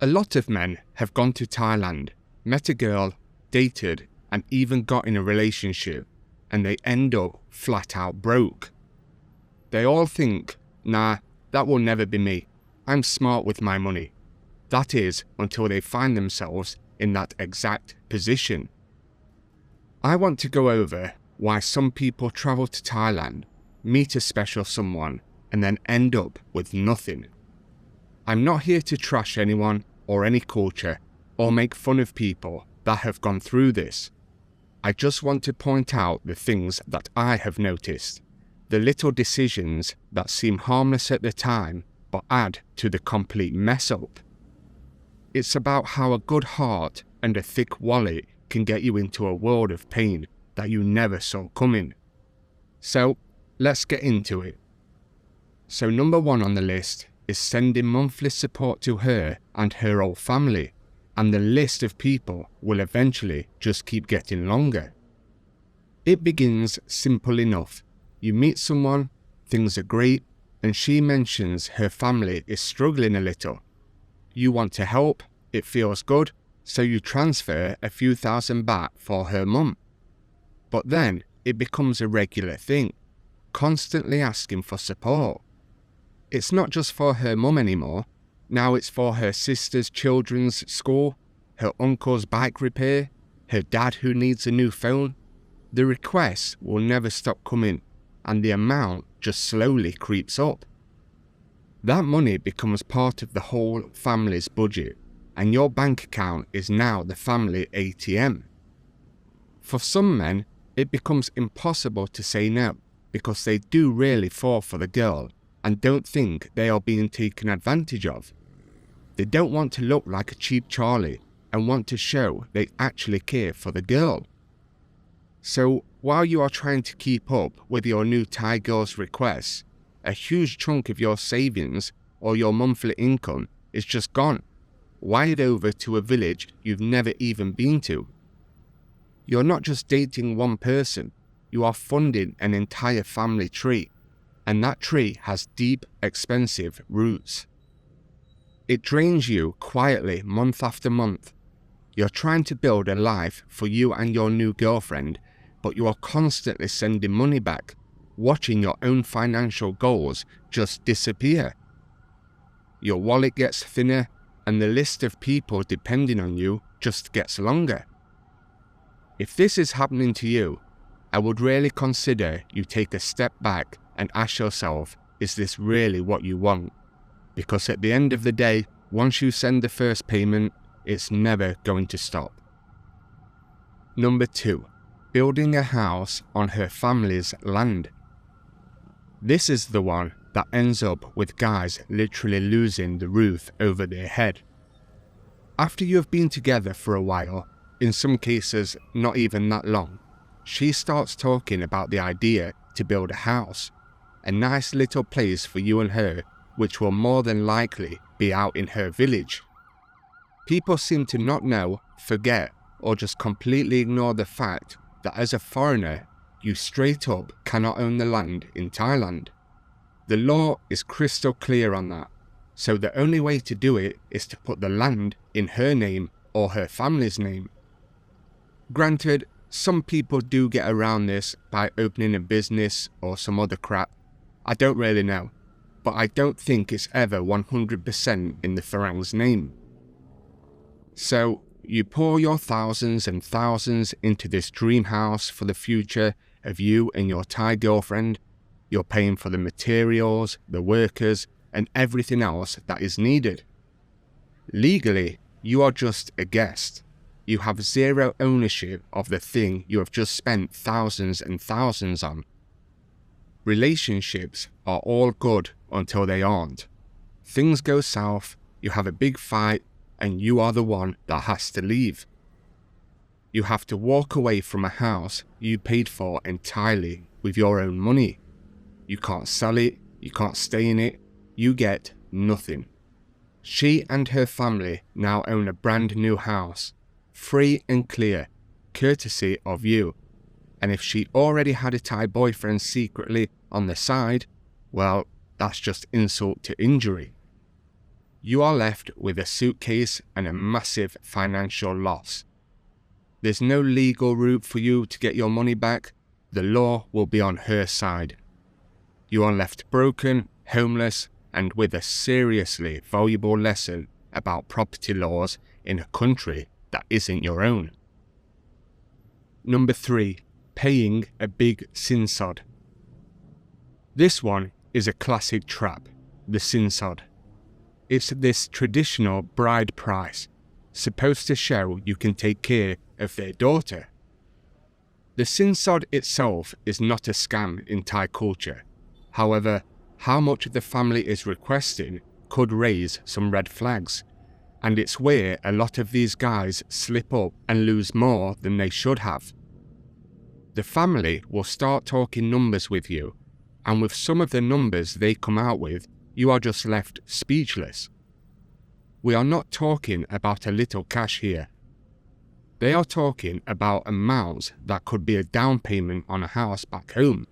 A lot of men have gone to Thailand, met a girl, dated, and even got in a relationship, and they end up flat out broke. They all think, nah, that will never be me. I'm smart with my money. That is, until they find themselves in that exact position. I want to go over why some people travel to Thailand, meet a special someone, and then end up with nothing. I'm not here to trash anyone or any culture or make fun of people that have gone through this. I just want to point out the things that I have noticed, the little decisions that seem harmless at the time but add to the complete mess up. It's about how a good heart and a thick wallet can get you into a world of pain that you never saw coming. So, let's get into it. So number 1 on the list is sending monthly support to her and her whole family, and the list of people will eventually just keep getting longer. It begins simple enough. You meet someone, things are great, and she mentions her family is struggling a little. You want to help, it feels good, so you transfer a few thousand baht for her mum. But then it becomes a regular thing, constantly asking for support. It's not just for her mum anymore, now it's for her sister's children's school, her uncle's bike repair, her dad who needs a new phone. The requests will never stop coming, and the amount just slowly creeps up. That money becomes part of the whole family's budget, and your bank account is now the family ATM. For some men, it becomes impossible to say no, because they do really fall for the girl and don't think they are being taken advantage of. They don't want to look like a cheap Charlie and want to show they actually care for the girl. So while you are trying to keep up with your new Thai girl's requests, a huge chunk of your savings or your monthly income is just gone, wired over to a village you've never even been to. You're not just dating one person, you are funding an entire family tree, and that tree has deep, expensive roots. It drains you quietly month after month. You're trying to build a life for you and your new girlfriend, but you are constantly sending money back, watching your own financial goals just disappear. Your wallet gets thinner, and the list of people depending on you just gets longer. If this is happening to you, I would really consider you take a step back and ask yourself, is this really what you want? Because at the end of the day, once you send the first payment, it's never going to stop. Number 2, building a house on her family's land. This is the one that ends up with guys literally losing the roof over their head. After you have been together for a while, in some cases not even that long, she starts talking about the idea to build a house, a nice little place for you and her, which will more than likely be out in her village. People seem to not know, forget, or just completely ignore the fact that as a foreigner, you straight up cannot own the land in Thailand. The law is crystal clear on that, so the only way to do it is to put the land in her name or her family's name. Granted, some people do get around this by opening a business or some other crap. I don't really know, but I don't think it's ever 100% in the Farang's name. So, you pour your thousands and thousands into this dream house for the future of you and your Thai girlfriend. You're paying for the materials, the workers, and everything else that is needed. Legally, you are just a guest. You have zero ownership of the thing you have just spent thousands and thousands on. Relationships are all good until they aren't. Things go south, you have a big fight, and you are the one that has to leave. You have to walk away from a house you paid for entirely with your own money. You can't sell it, you can't stay in it, you get nothing. She and her family now own a brand new house, free and clear, courtesy of you. And if she already had a Thai boyfriend secretly on the side, well, that's just insult to injury. You are left with a suitcase and a massive financial loss. There's no legal route for you to get your money back. The law will be on her side. You are left broken, homeless, and with a seriously valuable lesson about property laws in a country that isn't your own. Number 3. Paying a big sinsod. This one is a classic trap, the sinsod. It's this traditional bride price, supposed to show you can take care of their daughter. The sinsod itself is not a scam in Thai culture. However, how much the family is requesting could raise some red flags, and it's where a lot of these guys slip up and lose more than they should have. The family will start talking numbers with you, and with some of the numbers they come out with, you are just left speechless. We are not talking about a little cash here. They are talking about amounts that could be a down payment on a house back home.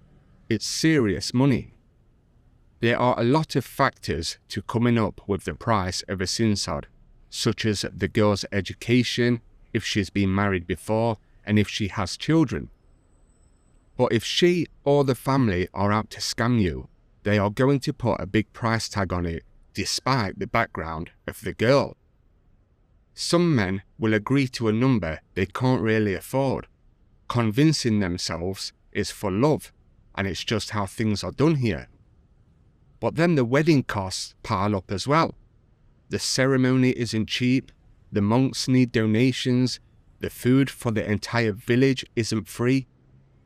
It's serious money. There are a lot of factors to coming up with the price of a sinsod, such as the girl's education, if she's been married before, and if she has children. But if she or the family are out to scam you, they are going to put a big price tag on it, despite the background of the girl. Some men will agree to a number they can't really afford, convincing themselves it's for love, and it's just how things are done here. But then the wedding costs pile up as well. The ceremony isn't cheap, the monks need donations, the food for the entire village isn't free,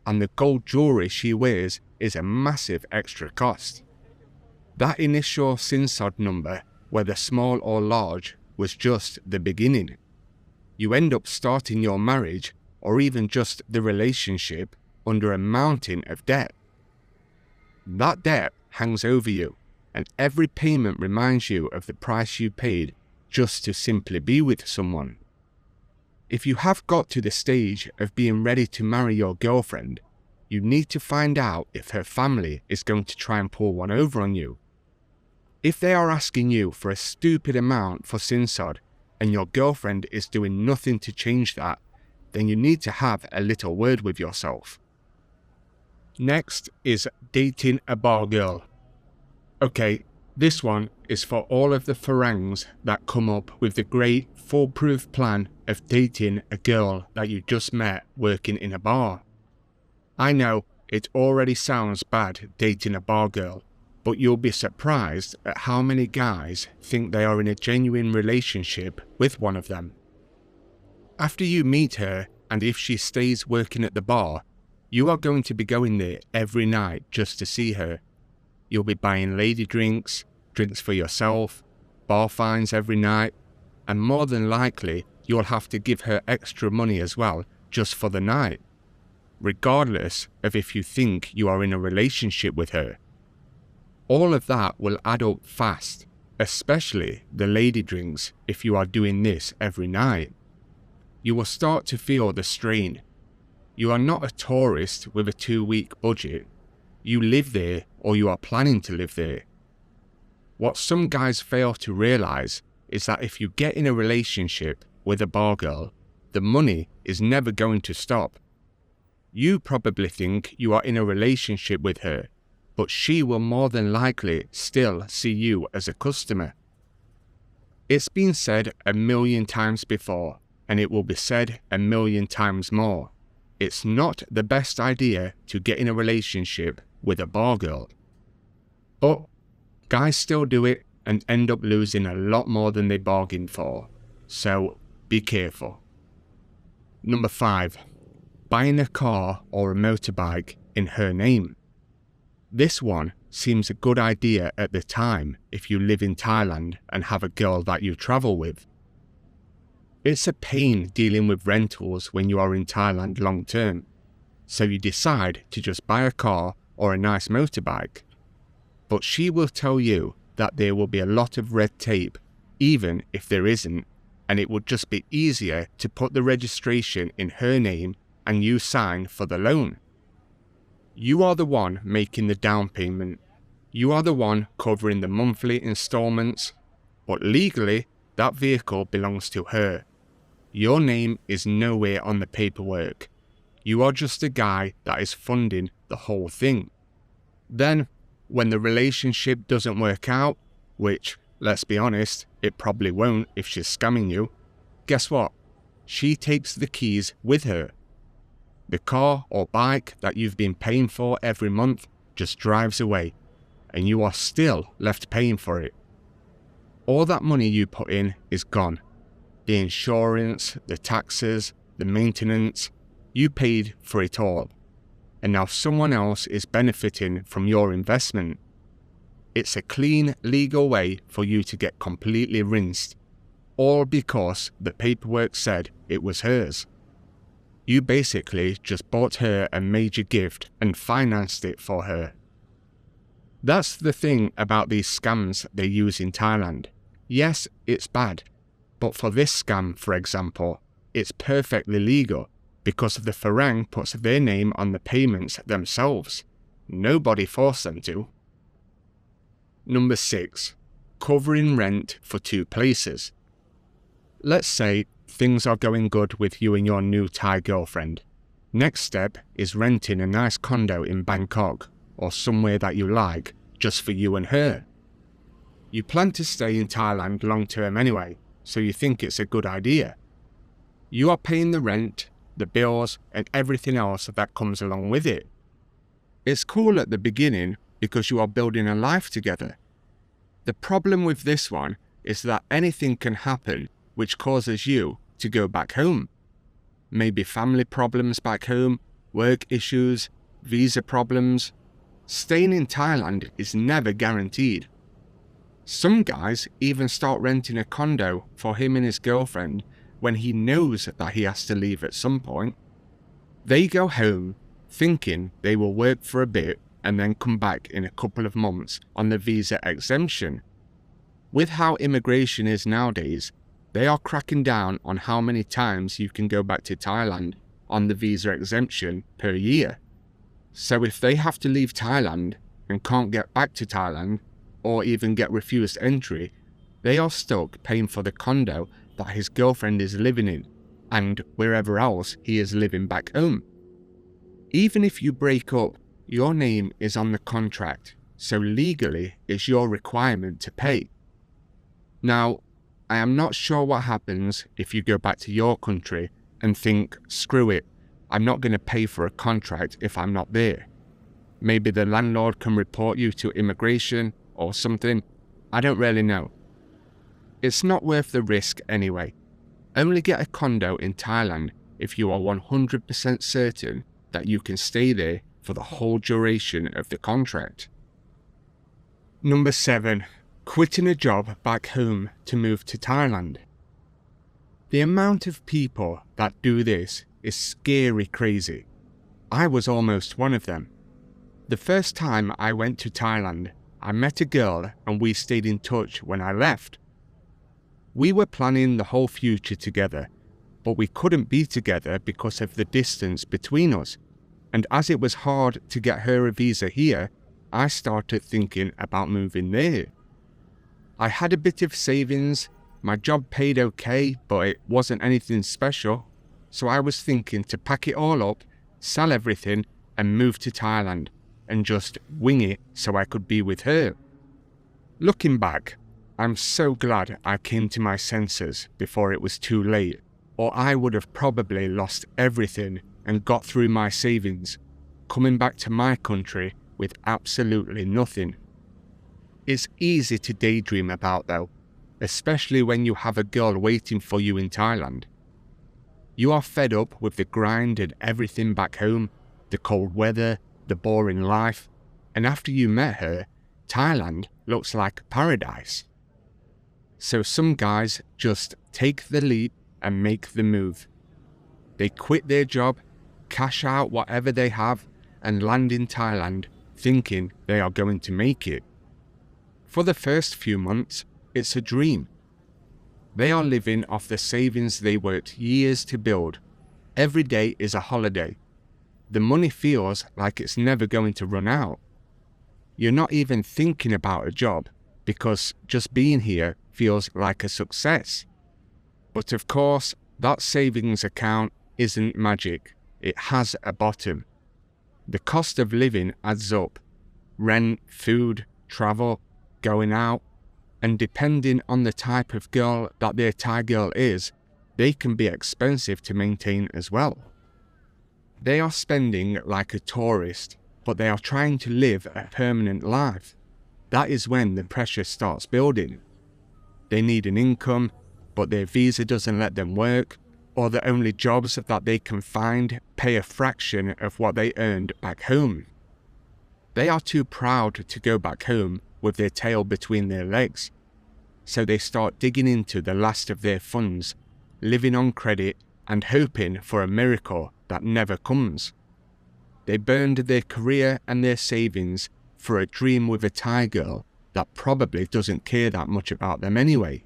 and the gold jewellery she wears is a massive extra cost. That initial sinsod number, whether small or large, was just the beginning. You end up starting your marriage, or even just the relationship, under a mountain of debt. That debt hangs over you, and every payment reminds you of the price you paid just to simply be with someone. If you have got to the stage of being ready to marry your girlfriend, you need to find out if her family is going to try and pull one over on you. If they are asking you for a stupid amount for sinsod and your girlfriend is doing nothing to change that, then you need to have a little word with yourself. Next is dating a bar girl. Okay, this one is for all of the farangs that come up with the great foolproof plan of dating a girl that you just met working in a bar. I know it already sounds bad dating a bar girl, but you'll be surprised at how many guys think they are in a genuine relationship with one of them. After you meet her, and if she stays working at the bar, you are going to be going there every night just to see her. You'll be buying lady drinks, drinks for yourself, bar fines every night, and more than likely you'll have to give her extra money as well just for the night, regardless of if you think you are in a relationship with her. All of that will add up fast, especially the lady drinks if you are doing this every night. You will start to feel the strain. You are not a tourist with a 2-week budget. You live there, or you are planning to live there. What some guys fail to realize is that if you get in a relationship with a bar girl, the money is never going to stop. You probably think you are in a relationship with her, but she will more than likely still see you as a customer. It's been said 1,000,000 times before, and it will be said 1,000,000 times more. It's not the best idea to get in a relationship with a bar girl. But guys still do it and end up losing a lot more than they bargained for, so be careful. Number 5. Buying a car or a motorbike in her name. This one seems a good idea at the time if you live in Thailand and have a girl that you travel with. It's a pain dealing with rentals when you are in Thailand long term, so you decide to just buy a car or a nice motorbike. But she will tell you that there will be a lot of red tape, even if there isn't, and it would just be easier to put the registration in her name and you sign for the loan. You are the one making the down payment. You are the one covering the monthly installments. but legally, that vehicle belongs to her. Your name is nowhere on the paperwork. You are just a guy that is funding the whole thing. Then, when the relationship doesn't work out, which, let's be honest, it probably won't if she's scamming you, guess what? She takes the keys with her. The car or bike that you've been paying for every month just drives away, and you are still left paying for it. All that money you put in is gone. The insurance, the taxes, the maintenance, you paid for it all. And now someone else is benefiting from your investment. It's a clean, legal way for you to get completely rinsed, all because the paperwork said it was hers. You basically just bought her a major gift and financed it for her. That's the thing about these scams they use in Thailand. Yes, it's bad, but for this scam, for example, it's perfectly legal because the Farang puts their name on the payments themselves. Nobody forced them to. Number 6. Covering rent for 2 places. Let's say things are going good with you and your new Thai girlfriend. Next step is renting a nice condo in Bangkok or somewhere that you like just for you and her. You plan to stay in Thailand long term anyway, so you think it's a good idea. You are paying the rent, the bills, and everything else that comes along with it. It's cool at the beginning because you are building a life together. The problem with this one is that anything can happen which causes you to go back home. Maybe family problems back home, work issues, visa problems. Staying in Thailand is never guaranteed. Some guys even start renting a condo for him and his girlfriend when he knows that he has to leave at some point. They go home thinking they will work for a bit and then come back in a couple of months on the visa exemption. With how immigration is nowadays, they are cracking down on how many times you can go back to Thailand on the visa exemption per year. So if they have to leave Thailand and can't get back to Thailand, or even get refused entry, they are stuck paying for the condo that his girlfriend is living in, and wherever else he is living back home. Even if you break up, your name is on the contract, so legally it's your requirement to pay. Now, I am not sure what happens if you go back to your country and think, screw it, I'm not going to pay for a contract if I'm not there. Maybe the landlord can report you to immigration or something. I don't really know. It's not worth the risk anyway. Only get a condo in Thailand if you are 100% certain that you can stay there for the whole duration of the contract. Number 7. Quitting a job back home to move to Thailand. The amount of people that do this is scary crazy. I was almost one of them. The first time I went to Thailand, I met a girl and we stayed in touch when I left. We were planning the whole future together, but we couldn't be together because of the distance between us. And as it was hard to get her a visa here, I started thinking about moving there. I had a bit of savings, my job paid okay, but it wasn't anything special. So I was thinking to pack it all up, sell everything, and move to Thailand, and just wing it so I could be with her. Looking back, I'm so glad I came to my senses before it was too late, or I would have probably lost everything and got through my savings, coming back to my country with absolutely nothing. It's easy to daydream about though, especially when you have a girl waiting for you in Thailand. You are fed up with the grind and everything back home, the cold weather, the boring life, and after you met her, Thailand looks like paradise. So some guys just take the leap and make the move. They quit their job, cash out whatever they have, and land in Thailand thinking they are going to make it. For the first few months, it's a dream. They are living off the savings they worked years to build. Every day is a holiday. The money feels like it's never going to run out. You're not even thinking about a job because just being here feels like a success. But of course, that savings account isn't magic. It has a bottom. The cost of living adds up. Rent, food, travel, going out, and depending on the type of girl that their Thai girl is, they can be expensive to maintain as well. They are spending like a tourist, but they are trying to live a permanent life. That is when the pressure starts building. They need an income, but their visa doesn't let them work, or the only jobs that they can find pay a fraction of what they earned back home. They are too proud to go back home with their tail between their legs, so they start digging into the last of their funds, living on credit and hoping for a miracle that never comes. They burned their career and their savings for a dream with a Thai girl that probably doesn't care that much about them anyway.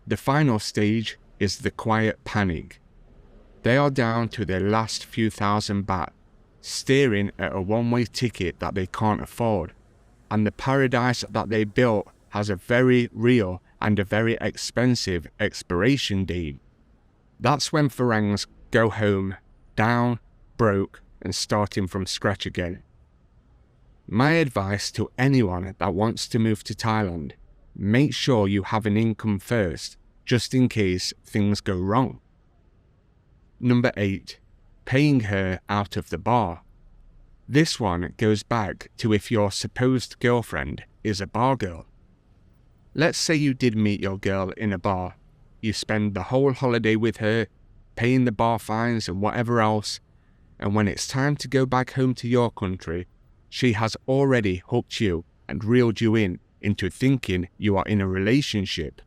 The final stage is the quiet panic. They are down to their last few thousand baht, staring at a one-way ticket that they can't afford, and the paradise that they built has a very real and a very expensive expiration date. That's when Farangs go home, down, broke, and starting from scratch again. My advice to anyone that wants to move to Thailand: make sure you have an income first, just in case things go wrong. Number 8. Paying her out of the bar. This one goes back to if your supposed girlfriend is a bar girl. Let's say you did meet your girl in a bar. You spend the whole holiday with her, paying the bar fines and whatever else, and when it's time to go back home to your country, she has already hooked you and reeled you into thinking you are in a relationship.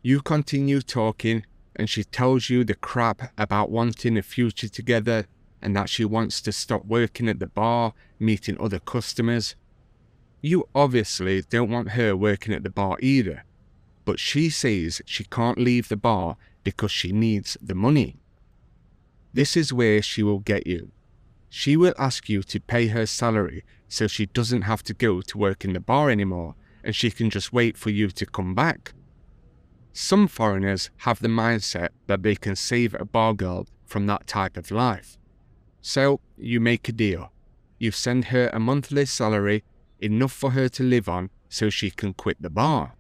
You continue talking, and she tells you the crap about wanting a future together and that she wants to stop working at the bar, meeting other customers. You obviously don't want her working at the bar either, but she says she can't leave the bar because she needs the money. This is where she will get you. She will ask you to pay her salary so she doesn't have to go to work in the bar anymore and she can just wait for you to come back. Some foreigners have the mindset that they can save a bar girl from that type of life. So you make a deal. You send her a monthly salary, enough for her to live on so she can quit the bar.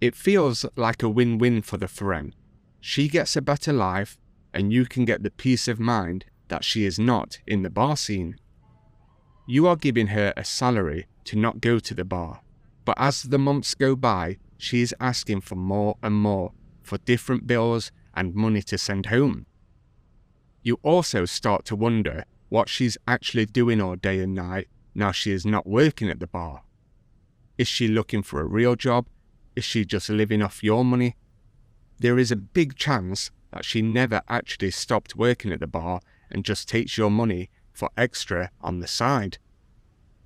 It feels like a win-win for the Farang. She gets a better life and you can get the peace of mind that she is not in the bar scene. You are giving her a salary to not go to the bar, but as the months go by, she is asking for more and more, for different bills and money to send home. You also start to wonder what she's actually doing all day and night now she is not working at the bar. Is she looking for a real job? Is she just living off your money? There is a big chance that she never actually stopped working at the bar and just takes your money for extra on the side.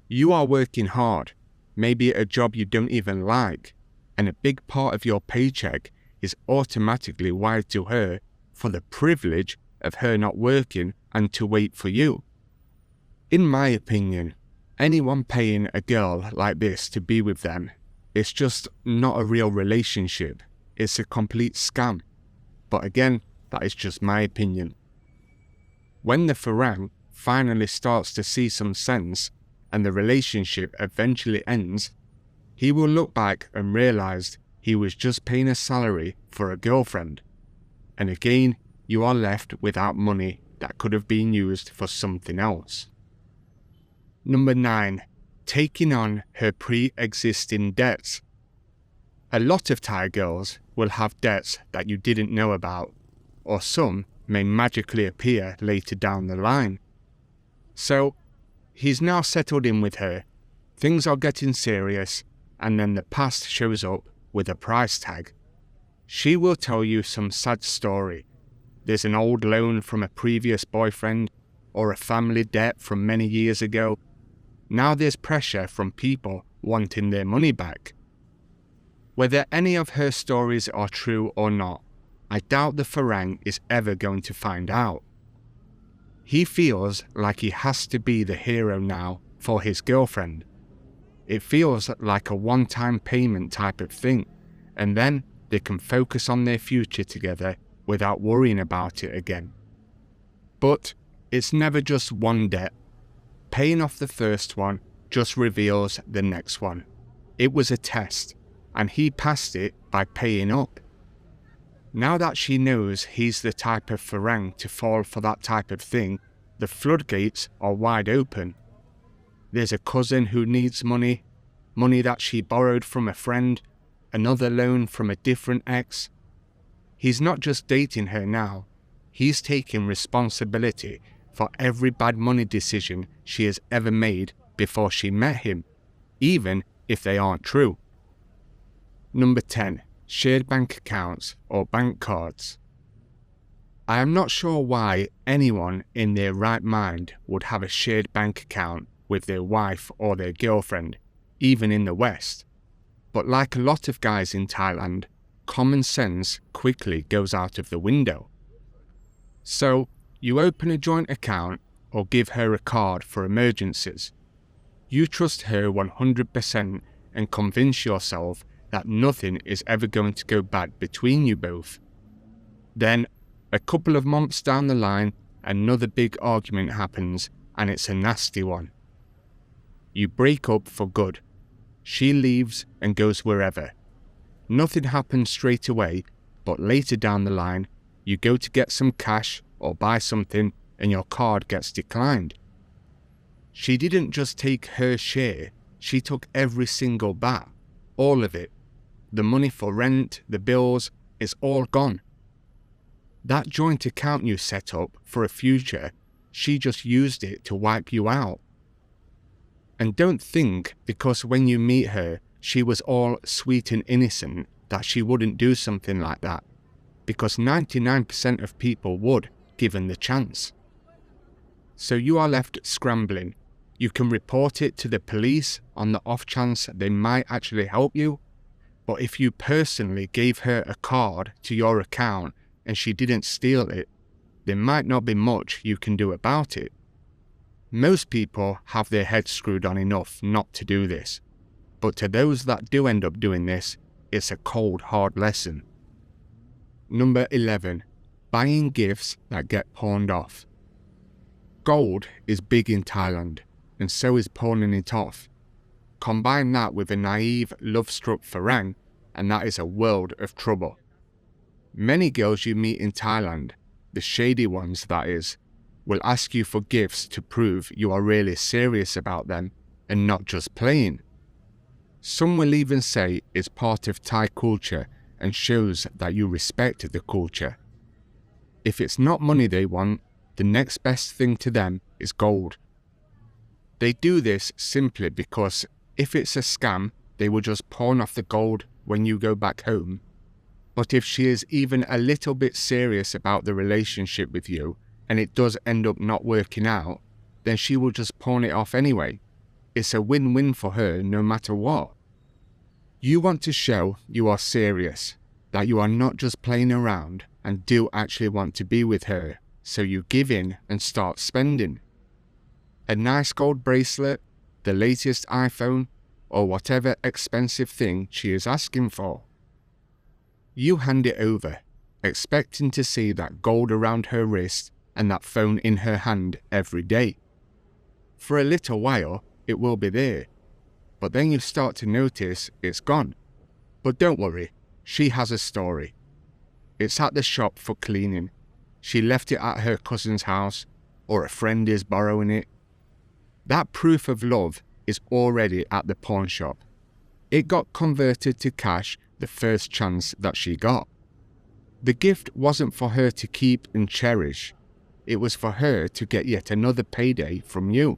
You are working hard, maybe at a job you don't even like, and a big part of your paycheck is automatically wired to her for the privilege of her not working and to wait for you. In my opinion, anyone paying a girl like this to be with them, it's just not a real relationship. It's a complete scam. But again, that is just my opinion. When the Farang finally starts to see some sense and the relationship eventually ends, he will look back and realize he was just paying a salary for a girlfriend. And again, you are left without money that could have been used for something else. Number 9. Taking on her pre-existing debts. A lot of Thai girls will have debts that you didn't know about, or some may magically appear later down the line. So, he's now settled in with her, things are getting serious, and then the past shows up with a price tag. She will tell you some sad story. There's an old loan from a previous boyfriend, or a family debt from many years ago. Now there's pressure from people wanting their money back. Whether any of her stories are true or not, I doubt the Farang is ever going to find out. He feels like he has to be the hero now for his girlfriend. It feels like a one-time payment type of thing, and then they can focus on their future together without worrying about it again. But it's never just one debt. Paying off the first one just reveals the next one. It was a test, and he passed it by paying up. Now that she knows he's the type of Farang to fall for that type of thing, the floodgates are wide open. There's a cousin who needs money that she borrowed from a friend, another loan from a different ex. He's not just dating her now, he's taking responsibility for every bad money decision she has ever made before she met him, even if they aren't true. Number 10. Shared bank accounts or bank cards. I am not sure why anyone in their right mind would have a shared bank account with their wife or their girlfriend, even in the West. But like a lot of guys in Thailand, common sense quickly goes out of the window. So, you open a joint account or give her a card for emergencies. You trust her 100% and convince yourself that nothing is ever going to go bad between you both. Then, a couple of months down the line, another big argument happens, and it's a nasty one. You break up for good. She leaves and goes wherever. Nothing happens straight away, but later down the line, you go to get some cash or buy something and your card gets declined. She didn't just take her share, she took every single baht, all of it. The money for rent, the bills, is all gone. That joint account you set up for a future, she just used it to wipe you out. And don't think because when you meet her, she was all sweet and innocent that she wouldn't do something like that, because 99% of people would, given the chance. So you are left scrambling. You can report it to the police on the off chance they might actually help you, but if you personally gave her a card to your account and she didn't steal it, there might not be much you can do about it. Most people have their heads screwed on enough not to do this, but to those that do end up doing this, it's a cold, hard lesson. Number 11. Buying gifts that get pawned off. Gold is big in Thailand, and so is pawning it off. Combine that with a naive, love-struck Farang, and that is a world of trouble. Many girls you meet in Thailand, the shady ones that is, will ask you for gifts to prove you are really serious about them and not just playing. Some will even say it's part of Thai culture and shows that you respect the culture. If it's not money they want, the next best thing to them is gold. They do this simply because if it's a scam, they will just pawn off the gold when you go back home. But if she is even a little bit serious about the relationship with you, and it does end up not working out, then she will just pawn it off anyway. It's a win-win for her no matter what. You want to show you are serious, that you are not just playing around and do actually want to be with her, so you give in and start spending. A nice gold bracelet, the latest iPhone, or whatever expensive thing she is asking for. You hand it over, expecting to see that gold around her wrist and that phone in her hand every day. For a little while, it will be there, but then you start to notice it's gone. But don't worry, she has a story. It's at the shop for cleaning. She left it at her cousin's house, or a friend is borrowing it. That proof of love is already at the pawn shop. It got converted to cash the first chance that she got. The gift wasn't for her to keep and cherish. It was for her to get yet another payday from you.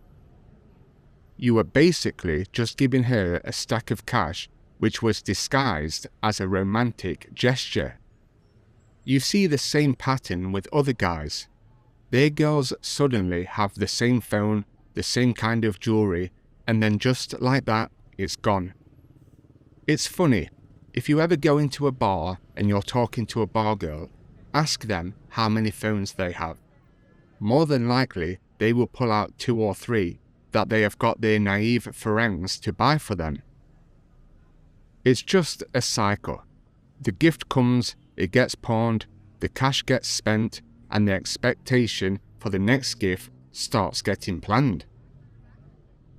You were basically just giving her a stack of cash which was disguised as a romantic gesture. You see the same pattern with other guys. Their girls suddenly have the same phone, the same kind of jewelry, and then just like that, it's gone. It's funny, if you ever go into a bar and you're talking to a bar girl, ask them how many phones they have. More than likely, they will pull out 2 or 3, that they have got their naive friends to buy for them. It's just a cycle. The gift comes, it gets pawned, the cash gets spent, and the expectation for the next gift starts getting planned.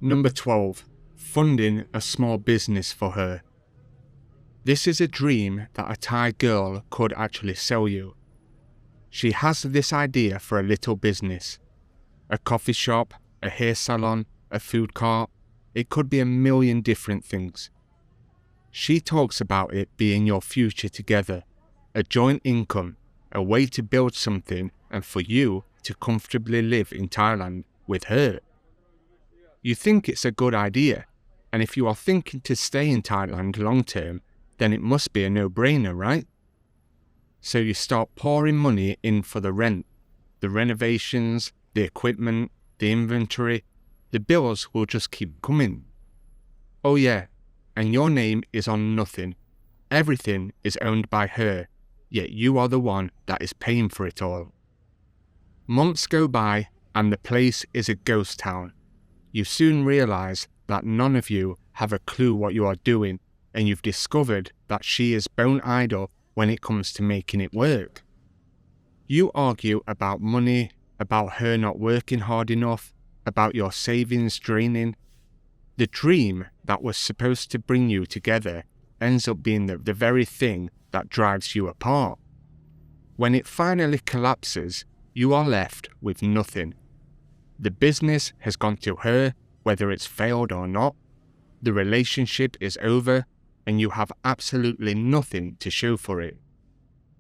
Number 12. Funding a small business for her. This is a dream that a Thai girl could actually sell you. She has this idea for a little business. A coffee shop, a hair salon, a food cart. It could be a million different things. She talks about it being your future together, a joint income, a way to build something and for you to comfortably live in Thailand with her. You think it's a good idea, and if you are thinking to stay in Thailand long term, then it must be a no-brainer, right? So you start pouring money in for the rent, the renovations, the equipment, the inventory. The bills will just keep coming. Oh yeah, and your name is on nothing. Everything is owned by her, yet you are the one that is paying for it all. Months go by and the place is a ghost town. You soon realize that none of you have a clue what you are doing, and you've discovered that she is bone idle when it comes to making it work. You argue about money, about her not working hard enough, about your savings draining. The dream that was supposed to bring you together ends up being the very thing that drives you apart. When it finally collapses, you are left with nothing. The business has gone to her, whether it's failed or not. The relationship is over, and you have absolutely nothing to show for it.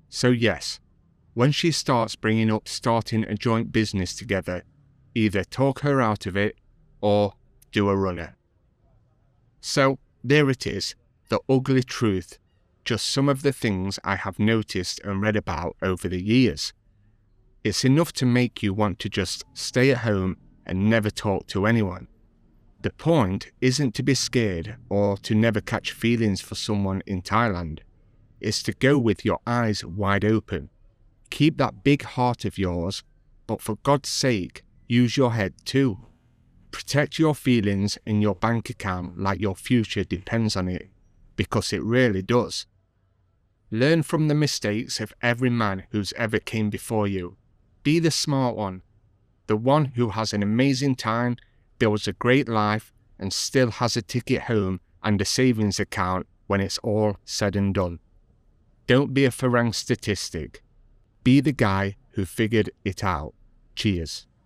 So yes, when she starts bringing up starting a joint business together, either talk her out of it or do a runner. So there it is, the ugly truth, just some of the things I have noticed and read about over the years. It's enough to make you want to just stay at home and never talk to anyone. The point isn't to be scared or to never catch feelings for someone in Thailand. It's to go with your eyes wide open. Keep that big heart of yours, but for God's sake, use your head too. Protect your feelings in your bank account like your future depends on it, because it really does. Learn from the mistakes of every man who's ever came before you. Be the smart one, the one who has an amazing time, builds a great life, and still has a ticket home and a savings account when it's all said and done. Don't be a Farang statistic. Be the guy who figured it out. Cheers.